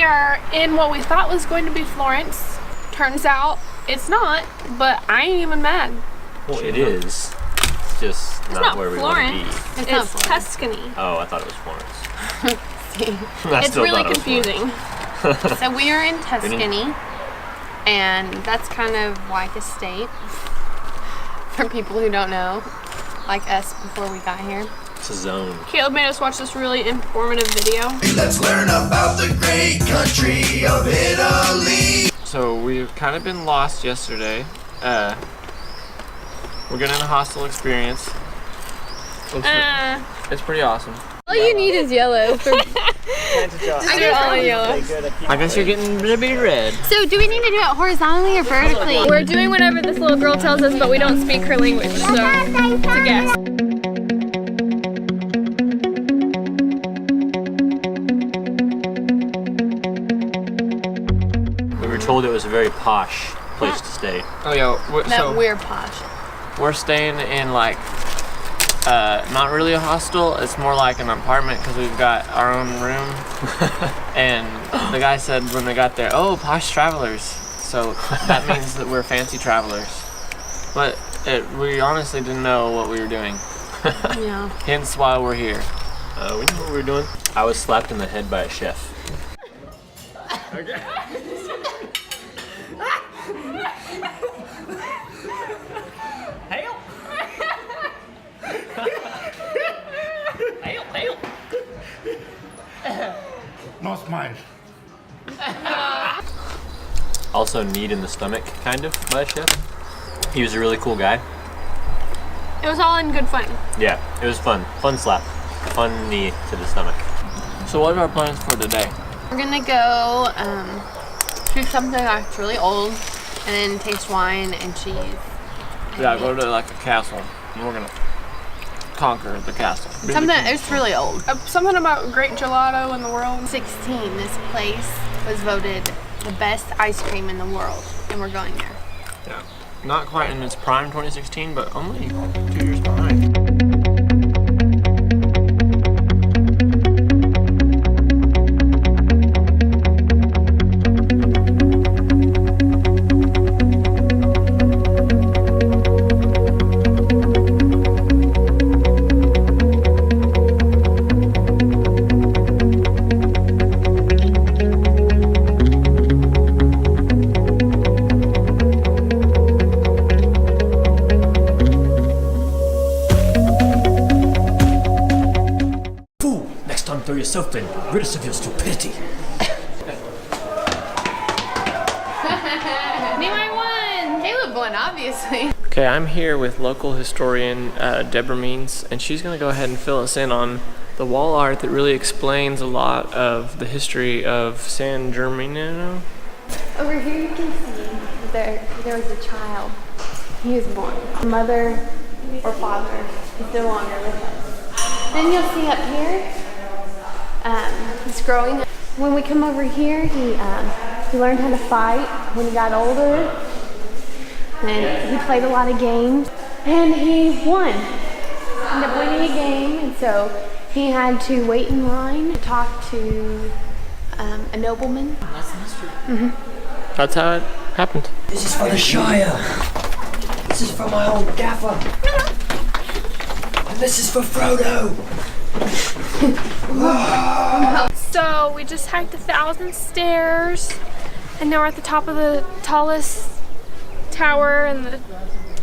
are in what we thought was going to be Florence. Turns out it's not, but I ain't even mad. Well, it is. It's just not where we want to be. It's Tuscany. Oh, I thought it was Florence. It's really confusing. So we are in Tuscany, and that's kind of like a state for people who don't know, like us before we got here. It's a zone. Caleb made us watch this really informative video. Let's learn about the great country of Italy. So we've kind of been lost yesterday. We're getting a hostel experience. It's pretty awesome. All you need is yellow. I get all yellow. I guess you're getting a bit red. So do we need to do it horizontally or vertically? We're doing whatever this little girl tells us, but we don't speak her language, so it's a guess. We were told it was a very posh place to stay. Oh yeah, We're posh. we're staying in like not really a hostel. It's more like an apartment because we've got our own room. And the guy said when they got there, "Oh, posh travelers." So that means that we're fancy travelers. But we honestly didn't know what we were doing. Yeah. Hence why we're here. We knew what we were doing. I was slapped in the head by a chef. Okay. No smile. Also kneed in the stomach, kind of, by a chef. He was a really cool guy. It was all in good fun. Yeah, it was fun. Fun slap. Fun knee to the stomach. So what are our plans for today? We're gonna go do something that's really old and then taste wine and cheese. Yeah, go to like a castle. And we're gonna conquer the castle. Something, it's really old. Something about great gelato in the world. 16, this place was voted the best ice cream in the world, and we're going there. Yeah. Not quite in its prime 2016, but only 2 years behind. Throw yourself in. Rid us of your stupidity. Nehemiah won! Caleb won, obviously. Okay, I'm here with local historian Deborah, and she's going to go ahead and fill us in on the wall art that really explains a lot of the history of San Gimignano. Over here you can see there was a child. He was born. Mother or father is no longer with us. Then you'll see up here, he's growing. When we come over here, he learned how to fight when he got older. And he played a lot of games. And he won. Ended up winning a game, and so he had to wait in line to talk to a nobleman. That's the history. Mm-hmm. That's how it happened. This is for the Shire. This is for my old gaffer. And this is for Frodo. So we just hiked 1,000 stairs, and now we're at the top of the tallest tower and the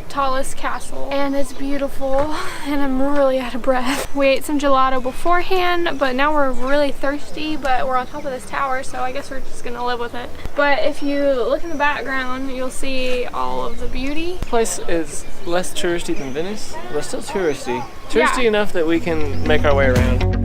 tallest castle, and it's beautiful, and I'm really out of breath. We ate some gelato beforehand, but now we're really thirsty, but we're on top of this tower, so I guess we're just gonna live with it. But if you look in the background, you'll see all of the beauty. This place is less touristy than Venice, but still touristy. Touristy enough that we can make our way around.